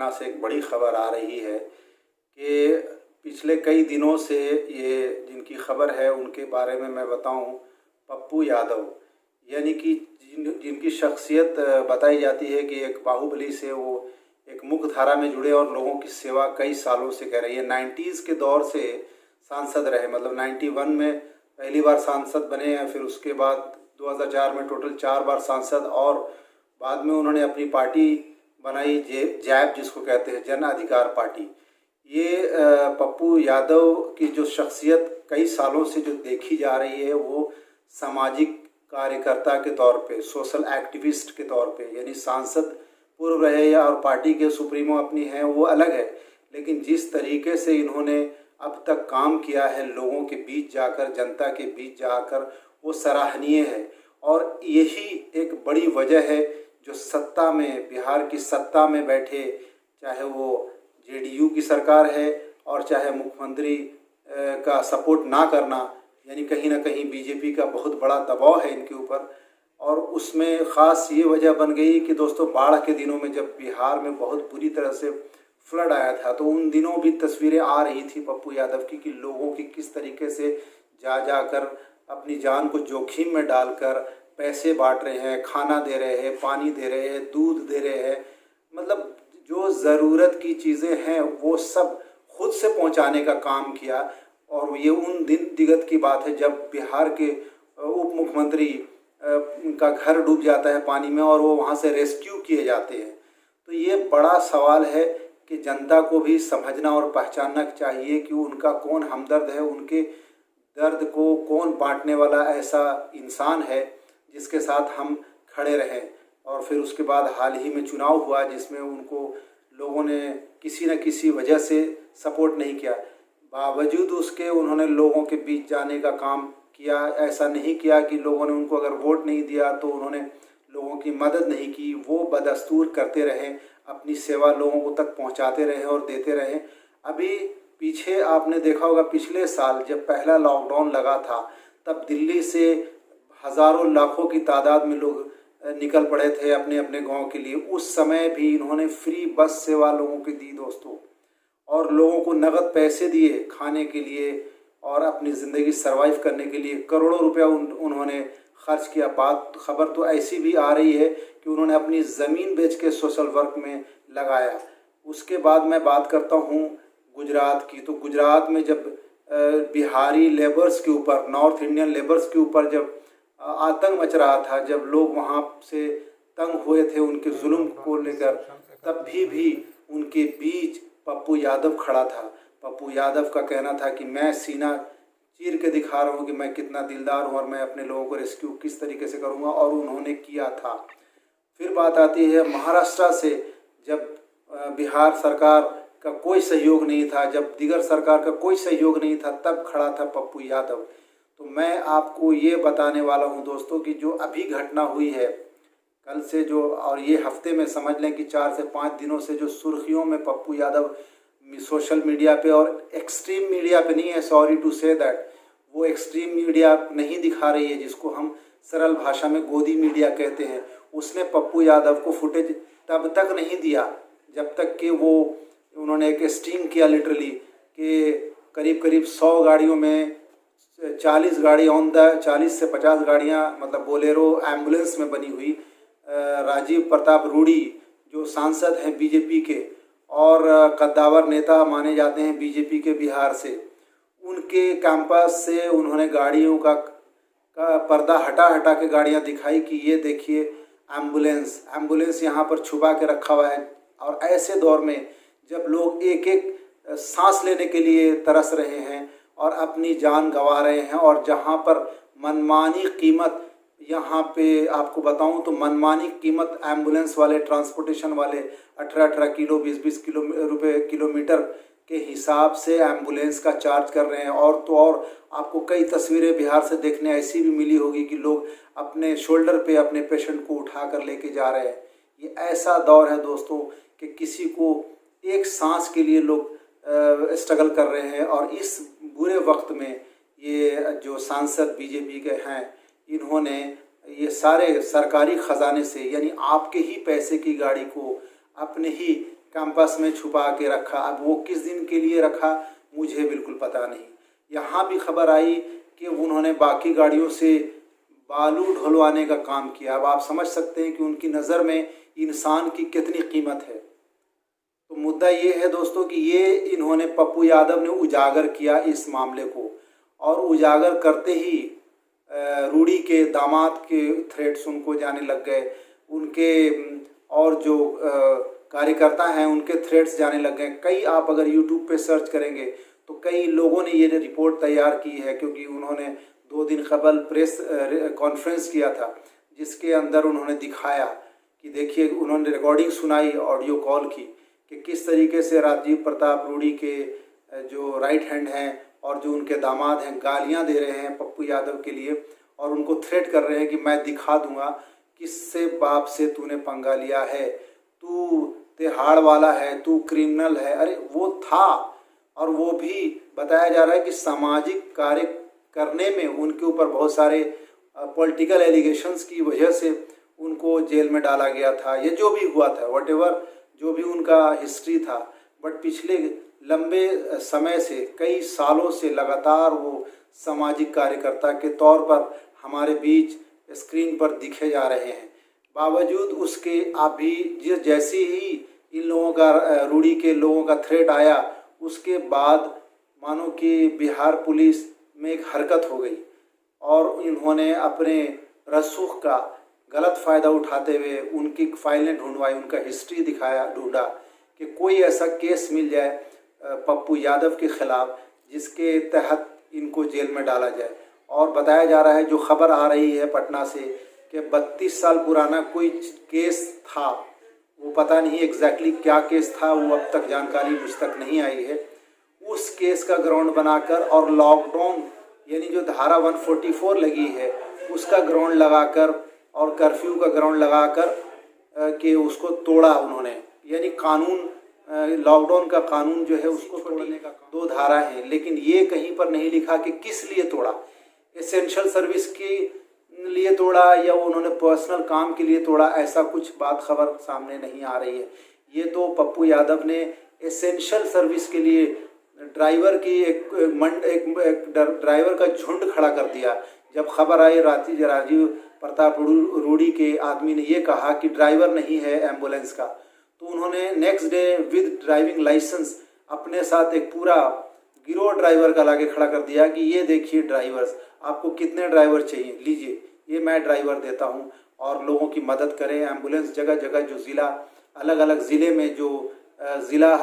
पटना से एक बड़ी खबर आ रही है कि पिछले कई दिनों से ये जिनकी खबर है उनके बारे में मैं बताऊं, पप्पू यादव, यानी कि जिनकी शख्सियत बताई जाती है कि एक बाहुबली से वो एक मुख्य धारा में जुड़े और लोगों की सेवा कई सालों से कर रही है। 90s के दौर से सांसद रहे, मतलब 91 में पहली बार सांसद बने हैं, फिर उसके बाद 2004 में टोटल 4 बार सांसद, और बाद में उन्होंने अपनी पार्टी बनाई जैप, जिसको कहते हैं जन अधिकार पार्टी। ये पप्पू यादव की जो शख्सियत कई सालों से जो देखी जा रही है वो सामाजिक कार्यकर्ता के तौर पे, सोशल एक्टिविस्ट के तौर पे, यानी सांसद पूर्व रहे या और पार्टी के सुप्रीमो अपनी हैं वो अलग है, लेकिन जिस तरीके से इन्होंने अब तक काम किया है लोगों के बीच जाकर, जनता के बीच जाकर, वो सराहनीय है। और यही एक बड़ी वजह है जो सत्ता में, बिहार की सत्ता में बैठे, चाहे वो जेडीयू की सरकार है और चाहे मुख्यमंत्री का सपोर्ट ना करना, यानी कहीं ना कहीं बीजेपी का बहुत बड़ा दबाव है इनके ऊपर। और उसमें ख़ास ये वजह बन गई कि दोस्तों, बाढ़ के दिनों में जब बिहार में बहुत बुरी तरह से फ्लड आया था, तो उन दिनों भी तस्वीरें आ रही थी पप्पू यादव की कि लोगों की किस तरीके से जाकर अपनी जान को जोखिम में डालकर पैसे बांट रहे हैं, खाना दे रहे हैं, पानी दे रहे हैं, दूध दे रहे हैं, मतलब जो ज़रूरत की चीज़ें हैं वो सब खुद से पहुंचाने का काम किया। और ये उन दिन दिगत की बात है जब बिहार के उप मुख्यमंत्री का घर डूब जाता है पानी में और वो वहाँ से रेस्क्यू किए जाते हैं। तो ये बड़ा सवाल है कि जनता को भी समझना और पहचानना चाहिए कि उनका कौन हमदर्द है, उनके दर्द को कौन बांटने वाला ऐसा इंसान है जिसके साथ हम खड़े रहें। और फिर उसके बाद हाल ही में चुनाव हुआ जिसमें उनको लोगों ने किसी न किसी वजह से सपोर्ट नहीं किया, बावजूद उसके उन्होंने लोगों के बीच जाने का काम किया। ऐसा नहीं किया कि लोगों ने उनको अगर वोट नहीं दिया तो उन्होंने लोगों की मदद नहीं की, वो बदस्तूर करते रहे, अपनी सेवा लोगों को तक पहुंचाते रहे और देते रहे। अभी पीछे आपने देखा होगा, पिछले साल जब पहला लॉकडाउन लगा था तब दिल्ली से हज़ारों लाखों की तादाद में लोग निकल पड़े थे अपने अपने गांव के लिए। उस समय भी इन्होंने फ्री बस सेवा लोगों को दी दोस्तों, और लोगों को नगद पैसे दिए खाने के लिए और अपनी ज़िंदगी सरवाइव करने के लिए। करोड़ों रुपया उन्होंने खर्च किया। बात खबर तो ऐसी भी आ रही है कि उन्होंने अपनी ज़मीन बेच के सोशल वर्क में लगाया। उसके बाद मैं बात करता हूँ गुजरात की। तो गुजरात में जब बिहारी लेबर्स के ऊपर, नॉर्थ इंडियन लेबर्स के ऊपर जब आतंक मच रहा था, जब लोग वहाँ से तंग हुए थे उनके जुल्म को लेकर, तब भी उनके बीच पप्पू यादव खड़ा था। पप्पू यादव का कहना था कि मैं सीना चीर के दिखा रहा हूँ कि मैं कितना दिलदार हूँ और मैं अपने लोगों को रेस्क्यू किस तरीके से करूँगा, और उन्होंने किया था। फिर बात आती है महाराष्ट्र से, जब बिहार सरकार का कोई सहयोग नहीं था, जब दीगर सरकार का कोई सहयोग नहीं था, तब खड़ा था पप्पू यादव। तो मैं आपको ये बताने वाला हूँ दोस्तों कि जो अभी घटना हुई है कल से, जो और ये हफ्ते में समझ लें कि 4 से 5 दिनों से जो सुर्खियों में पप्पू यादव सोशल मीडिया पे, और एक्सट्रीम मीडिया पे नहीं है, सॉरी टू से दैट, वो एक्सट्रीम मीडिया नहीं दिखा रही है जिसको हम सरल भाषा में गोदी मीडिया कहते हैं। उसने पप्पू यादव को फुटेज तब तक नहीं दिया जब तक कि उन्होंने एक स्टिंग किया लिटरली कि करीब 100 गाड़ियों में 40 गाड़ी 40 से 50 गाड़ियाँ, मतलब बोलेरो एम्बुलेंस में बनी हुई, राजीव प्रताप रूडी जो सांसद हैं बीजेपी के और कद्दावर नेता माने जाते हैं बीजेपी के बिहार से, उनके कैंपस से उन्होंने गाड़ियों का पर्दा हटा के गाड़ियां दिखाई कि ये देखिए एम्बुलेंस यहाँ पर छुपा के रखा हुआ है। और ऐसे दौर में जब लोग एक एक सांस लेने के लिए तरस रहे हैं और अपनी जान गंवा रहे हैं, और जहाँ पर मनमानी कीमत, यहाँ पे आपको बताऊं तो मनमानी कीमत एम्बुलेंस वाले, ट्रांसपोर्टेशन वाले 18 किलो 20 किलो रुपये किलोमीटर के हिसाब से एम्बुलेंस का चार्ज कर रहे हैं। और तो और आपको कई तस्वीरें बिहार से देखने ऐसी भी मिली होगी कि लोग अपने शोल्डर पे अपने पेशेंट को उठा कर लेके जा रहे हैं। ये ऐसा दौर है दोस्तों कि किसी को एक सांस के लिए लोग स्ट्रगल कर रहे हैं। और इस बुरे वक्त में ये जो सांसद बीजेपी के हैं, इन्होंने ये सारे सरकारी ख़जाने से, यानी आपके ही पैसे की गाड़ी को अपने ही कैंपस में छुपा के रखा। अब वो किस दिन के लिए रखा मुझे बिल्कुल पता नहीं। यहाँ भी खबर आई कि उन्होंने बाकी गाड़ियों से बालू ढुलवाने का काम किया। अब आप समझ सकते हैं कि उनकी नज़र में इंसान की कितनी कीमत है। तो मुद्दा ये है दोस्तों कि ये इन्होंने पप्पू यादव ने उजागर किया इस मामले को, और उजागर करते ही रूडी के दामाद के थ्रेट्स उनको जाने लग गए, उनके और जो कार्यकर्ता हैं उनके थ्रेट्स जाने लग गए। कई आप अगर यूट्यूब पे सर्च करेंगे तो कई लोगों ने ये रिपोर्ट तैयार की है, क्योंकि उन्होंने 2 दिन कबल प्रेस कॉन्फ्रेंस किया था जिसके अंदर उन्होंने दिखाया कि देखिए, उन्होंने रिकॉर्डिंग सुनाई, ऑडियो कॉल की कि किस तरीके से राजीव प्रताप रूडी के जो राइट हैंड हैं और जो उनके दामाद हैं गालियां दे रहे हैं पप्पू यादव के लिए, और उनको थ्रेट कर रहे हैं कि मैं दिखा दूंगा किससे बाप से तूने पंगा लिया है, तू तिहाड़ वाला है, तू क्रिमिनल है। अरे वो था, और वो भी बताया जा रहा है कि सामाजिक कार्य करने में उनके ऊपर बहुत सारे पॉलिटिकल एलिगेशंस की वजह से उनको जेल में डाला गया था। ये जो भी हुआ था, व्हाटएवर जो भी उनका हिस्ट्री था, बट पिछले लंबे समय से, कई सालों से लगातार वो सामाजिक कार्यकर्ता के तौर पर हमारे बीच स्क्रीन पर दिखे जा रहे हैं। बावजूद उसके अभी जैसे ही इन लोगों का, रूडी के लोगों का थ्रेट आया, उसके बाद मानो कि बिहार पुलिस में एक हरकत हो गई और इन्होंने अपने रसूख का गलत फ़ायदा उठाते हुए उनकी फाइलें ढूंढवाई, उनका हिस्ट्री दिखाया, ढूंढा कि कोई ऐसा केस मिल जाए पप्पू यादव के ख़िलाफ़ जिसके तहत इनको जेल में डाला जाए। और बताया जा रहा है, जो खबर आ रही है पटना से, कि 32 साल पुराना कोई केस था, वो पता नहीं एग्जैक्टली क्या केस था, वो अब तक जानकारी मुझ तक नहीं आई है। उस केस का ग्राउंड बनाकर और लॉकडाउन यानी जो धारा 144 लगी है उसका ग्राउंड लगाकर और कर्फ्यू का ग्राउंड लगाकर कि उसको तोड़ा उन्होंने, यानी कानून, लॉकडाउन का कानून जो है उसको तोड़ने का 2 धारा है। लेकिन ये कहीं पर नहीं लिखा कि किस लिए तोड़ा, एसेंशियल सर्विस के लिए तोड़ा या उन्होंने पर्सनल काम के लिए तोड़ा, ऐसा कुछ बात खबर सामने नहीं आ रही है। ये तो पप्पू यादव ने एसेंशियल सर्विस के लिए ड्राइवर की एक ड्राइवर का झुंड खड़ा कर दिया। जब खबर आई राजीव प्रताप रूडी के आदमी ने ये कहा कि ड्राइवर नहीं है एम्बुलेंस का, तो उन्होंने next day with driving licence अपने साथ एक पूरा गिरोह ड्राइवर का लाके खड़ा कर दिया कि ये देखिए ड्राइवर्स, आपको कितने ड्राइवर चाहिए, लीजिए ये मैं ड्राइवर देता हूँ और लोगों की मदद करें। एम्बुलेंस जगह जगह जो ज़िला, अलग अलग ज़िले में जो ज़िला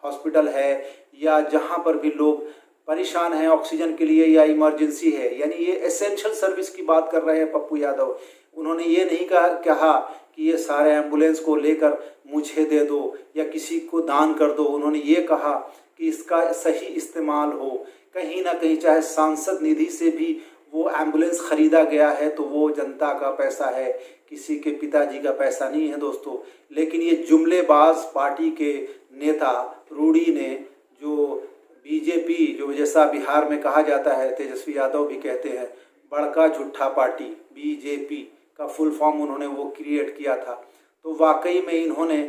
हॉस्पिटल है या जहाँ पर भी लोग परेशान हैं ऑक्सीजन के लिए या इमरजेंसी है, यानी ये एसेंशियल सर्विस की बात कर रहे हैं पप्पू यादव। उन्होंने ये नहीं कहा कि ये सारे एम्बुलेंस को लेकर मुझे दे दो या किसी को दान कर दो। उन्होंने ये कहा कि इसका सही इस्तेमाल हो। कहीं ना कहीं चाहे सांसद निधि से भी वो एम्बुलेंस ख़रीदा गया है तो वो जनता का पैसा है, किसी के पिताजी का पैसा नहीं है दोस्तों। लेकिन ये जुमलेबाज पार्टी के नेता रूडी ने, जो बीजेपी, जो जैसा बिहार में कहा जाता है, तेजस्वी यादव भी कहते हैं, बड़का झूठा पार्टी बीजेपी का फुल फॉर्म उन्होंने वो क्रिएट किया था। तो वाकई में इन्होंने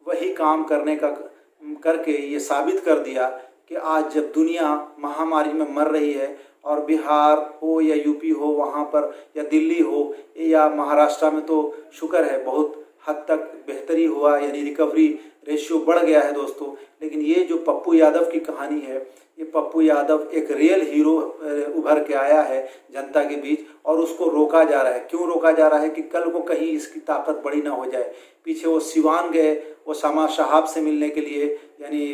वही काम करके ये साबित कर दिया कि आज जब दुनिया महामारी में मर रही है और बिहार हो या यूपी हो वहाँ पर, या दिल्ली हो या महाराष्ट्र में, तो शुक्र है बहुत हद तक बेहतरी हुआ, यानी रिकवरी रेशियो बढ़ गया है दोस्तों। लेकिन ये जो पप्पू यादव की कहानी है, ये पप्पू यादव एक रियल हीरो उभर के आया है जनता के बीच, और उसको रोका जा रहा है। क्यों रोका जा रहा है? कि कल को कहीं इसकी ताकत बड़ी ना हो जाए। पीछे वो सिवान गए, वो शमा शहाब से मिलने के लिए, यानी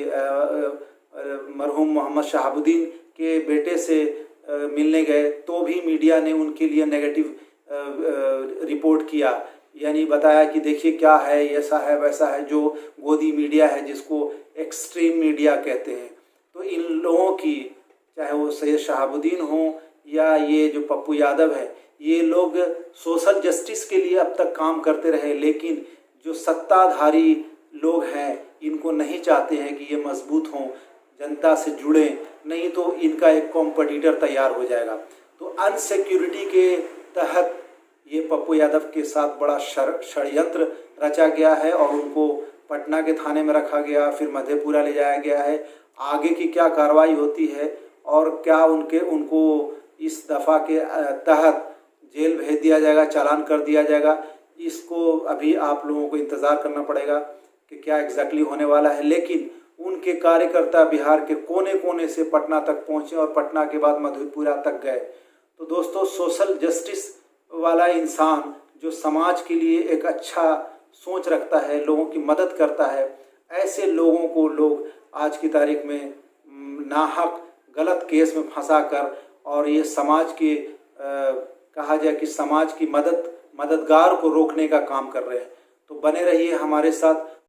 मरहूम मोहम्मद शहाबुद्दीन के बेटे से मिलने गए, तो भी मीडिया ने उनके लिए नेगेटिव रिपोर्ट किया, यानी बताया कि देखिए क्या है, ऐसा है वैसा है, जो गोदी मीडिया है जिसको एक्सट्रीम मीडिया कहते हैं। तो इन लोगों की, चाहे वो सैयद शहाबुद्दीन हो या ये जो पप्पू यादव है, ये लोग सोशल जस्टिस के लिए अब तक काम करते रहे, लेकिन जो सत्ताधारी लोग हैं इनको नहीं चाहते हैं कि ये मजबूत हों, जनता से जुड़ें, नहीं तो इनका एक कॉम्पिटिटर तैयार हो जाएगा। तो अनसिक्योरिटी के तहत ये पप्पू यादव के साथ बड़ा षड्यंत्र रचा गया है और उनको पटना के थाने में रखा गया, फिर मधेपुरा ले जाया गया है। आगे की क्या कार्रवाई होती है और क्या उनको इस दफ़ा के तहत जेल भेज दिया जाएगा, चालान कर दिया जाएगा, इसको अभी आप लोगों को इंतज़ार करना पड़ेगा कि क्या एग्जैक्टली होने वाला है। लेकिन उनके कार्यकर्ता बिहार के कोने कोने से पटना तक पहुँचे और पटना के बाद मधेपुरा तक गए। तो दोस्तों, सोशल जस्टिस वाला इंसान जो समाज के लिए एक अच्छा सोच रखता है, लोगों की मदद करता है, ऐसे लोगों को लोग आज की तारीख में नाहक गलत केस में फंसाकर और ये समाज के कहा जाए कि समाज की मददगार को रोकने का काम कर रहे हैं। तो बने रहिए हमारे साथ।